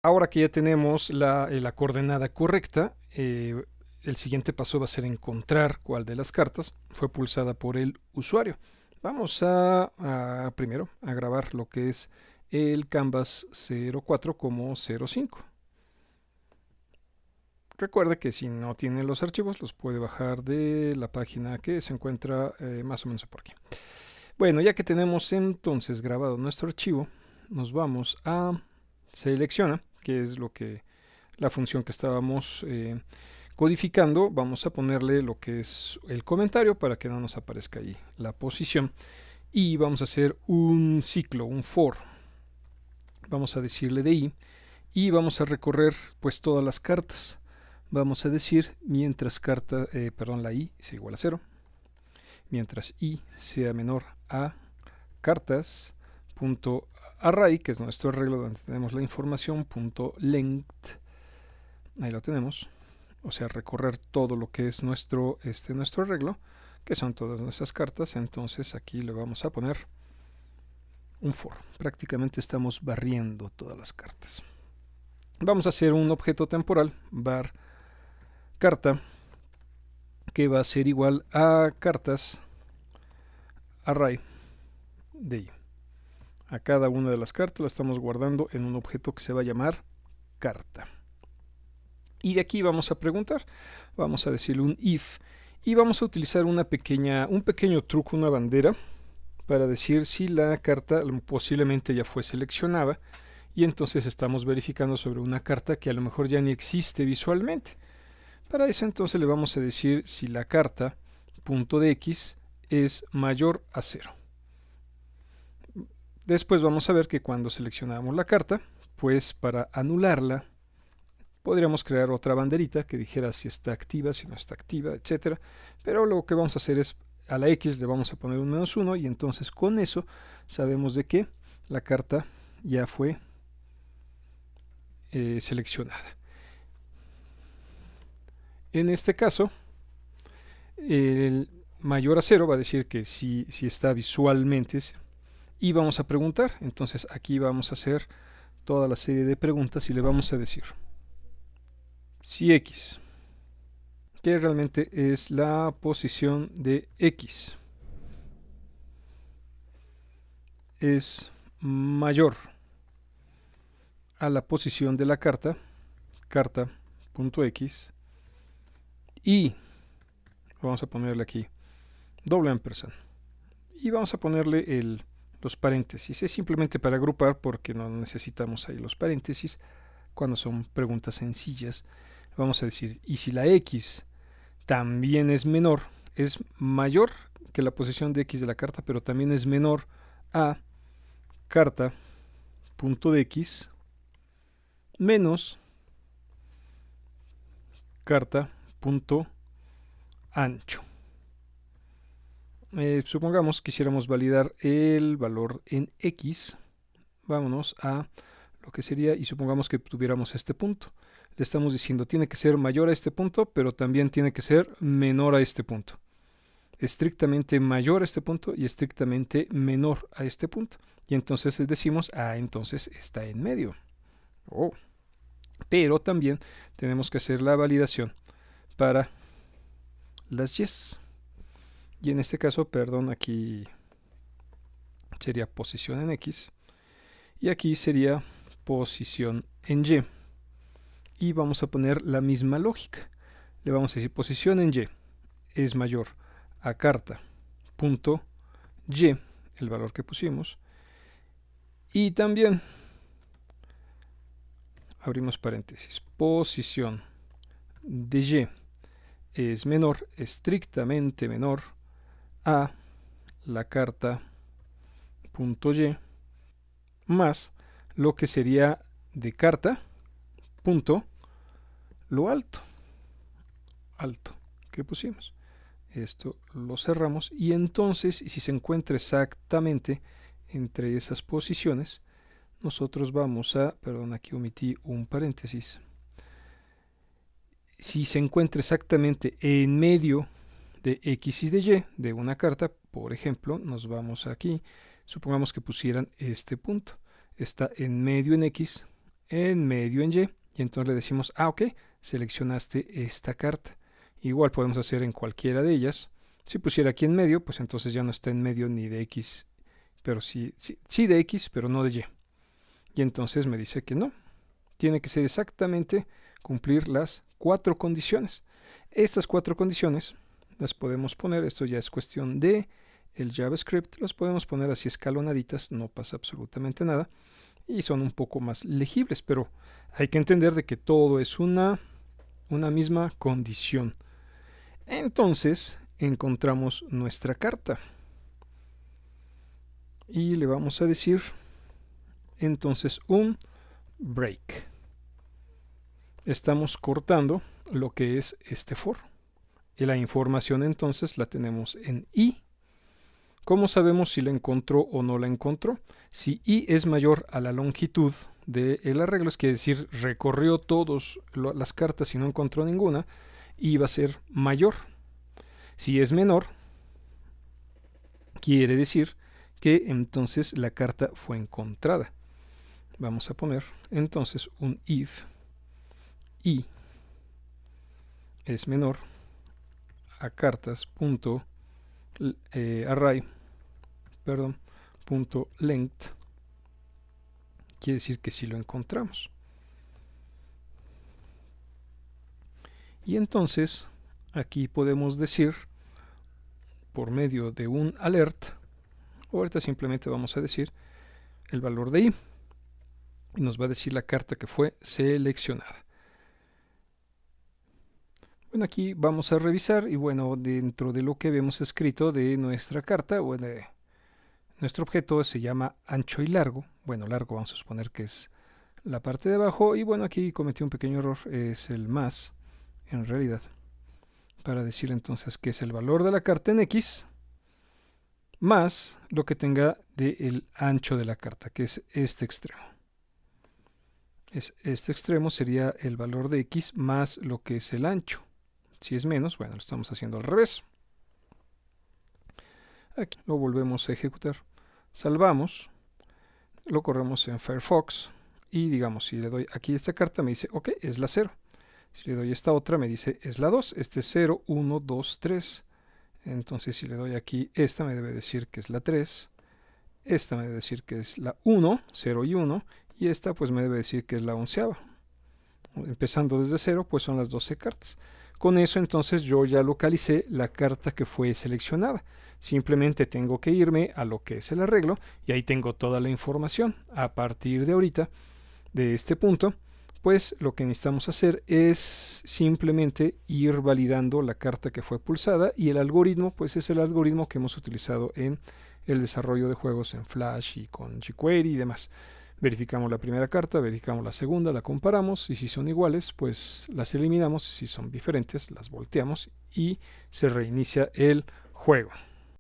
Ahora que ya tenemos la coordenada correcta, el siguiente paso va a ser encontrar cuál de las cartas fue pulsada por el usuario. Vamos primero a grabar lo que es el Canvas 04 como 05. Recuerde que si no tiene los archivos, los puede bajar de la página que se encuentra más o menos por aquí. Bueno, ya que tenemos entonces grabado nuestro archivo, nos vamos a selecciona, que es la función que estábamos codificando. Vamos a ponerle lo que es el comentario para que no nos aparezca ahí la posición. Y vamos a hacer un ciclo, un for. Vamos a decirle de i y vamos a recorrer pues todas las cartas. Vamos a decir mientras la i sea igual a 0, mientras i sea menor a cartas.array, que es nuestro arreglo donde tenemos la información, .length, ahí lo tenemos, o sea, recorrer todo lo que es nuestro arreglo, que son todas nuestras cartas. Entonces aquí le vamos a poner un for. Prácticamente estamos barriendo todas las cartas. Vamos a hacer un objeto temporal, var carta, que va a ser igual a cartas array de i. A cada una de las cartas la estamos guardando en un objeto que se va a llamar carta. Y de aquí vamos a preguntar, vamos a decirle un if y vamos a utilizar un pequeño truco, una bandera, para decir si la carta posiblemente ya fue seleccionada, y entonces estamos verificando sobre una carta que a lo mejor ya ni existe visualmente. Para eso entonces le vamos a decir si la carta .dx es mayor a 0. Después vamos a ver que cuando seleccionamos la carta, pues para anularla, podríamos crear otra banderita que dijera si está activa, si no está activa, etc. Pero lo que vamos a hacer es, a la X le vamos a poner un -1 y entonces con eso sabemos de que la carta ya fue seleccionada. En este caso, el mayor a 0 va a decir que si está visualmente, y vamos a preguntar. Entonces aquí vamos a hacer toda la serie de preguntas y le vamos a decir si x, que realmente es la posición de x, es mayor a la posición de la carta.x, y vamos a ponerle aquí doble ampersand y vamos a ponerle los paréntesis. Es simplemente para agrupar porque no necesitamos ahí los paréntesis cuando son preguntas sencillas. Vamos a decir, y si la x también es mayor que la posición de x de la carta, pero también es menor a carta.dx menos carta.ancho. Supongamos que quisiéramos validar el valor en x. Vámonos a lo que sería, y supongamos que tuviéramos este punto. Le estamos diciendo, tiene que ser mayor a este punto, pero también tiene que ser menor a este punto. Estrictamente mayor a este punto y estrictamente menor a este punto. Y entonces decimos, entonces está en medio. Pero también tenemos que hacer la validación para las yes. Y en este caso, aquí sería posición en x y aquí sería posición en y. Y vamos a poner la misma lógica. Le vamos a decir posición en y es mayor a carta.y, el valor que pusimos. Y también abrimos paréntesis, posición de y es menor, estrictamente menor a la carta.y más lo que sería de carta punto lo alto que pusimos. Esto lo cerramos y entonces, si se encuentra exactamente entre esas posiciones, nosotros vamos aquí omití un paréntesis. Si se encuentra exactamente en medio de x y de y de una carta, por ejemplo, nos vamos aquí, supongamos que pusieran este punto, está en medio en x, en medio en Y, y entonces le decimos, ah, ok, seleccionaste esta carta. Igual podemos hacer en cualquiera de ellas. Si pusiera aquí en medio, pues entonces ya no está en medio ni de X, pero sí de X, pero no de Y. Y entonces me dice que no. Tiene que ser exactamente cumplir las 4 condiciones. Estas 4 condiciones las podemos poner, esto ya es cuestión de el JavaScript, las podemos poner así escalonaditas, no pasa absolutamente nada. Y son un poco más legibles, pero hay que entender de que todo es una misma condición. Entonces encontramos nuestra carta y le vamos a decir entonces un break. Estamos cortando lo que es este for. Y la información entonces la tenemos en I. ¿Cómo sabemos si la encontró o no la encontró? Si I es mayor a la longitud del arreglo, es decir, recorrió todas las cartas y no encontró ninguna, I va a ser mayor. Si es menor, quiere decir que entonces la carta fue encontrada. Vamos a poner entonces un if I es menor a cartas.array.length, quiere decir que sí lo encontramos. Y entonces aquí podemos decir por medio de un alert, ahorita simplemente vamos a decir el valor de I y nos va a decir la carta que fue seleccionada. Bueno, aquí vamos a revisar y bueno, dentro de lo que habíamos escrito de nuestra carta, bueno, nuestro objeto se llama ancho y largo. Bueno, largo vamos a suponer que es la parte de abajo y bueno, aquí cometí un pequeño error, es el más en realidad, para decir entonces que es el valor de la carta en X más lo que tenga del ancho de la carta, que es este extremo. Este extremo sería el valor de X más lo que es el ancho. Si es menos, bueno, lo estamos haciendo al revés. Aquí lo volvemos a ejecutar. Salvamos, lo corremos en Firefox y digamos, si le doy aquí esta carta me dice, ok, es la 0. Si le doy esta otra me dice, es la 2. Este es 0, 1, 2, 3. Entonces si le doy aquí esta me debe decir que es la 3. Esta me debe decir que es la 1, 0 y 1. Y esta pues me debe decir que es la 11ª. Empezando desde 0 pues son las 12 cartas. Con eso entonces yo ya localicé la carta que fue seleccionada. Simplemente tengo que irme a lo que es el arreglo y ahí tengo toda la información. A partir de ahorita, de este punto, pues lo que necesitamos hacer es simplemente ir validando la carta que fue pulsada y el algoritmo pues es el algoritmo que hemos utilizado en el desarrollo de juegos en Flash y con jQuery y demás. Verificamos la primera carta, verificamos la segunda, la comparamos y si son iguales pues las eliminamos, si son diferentes las volteamos y se reinicia el juego.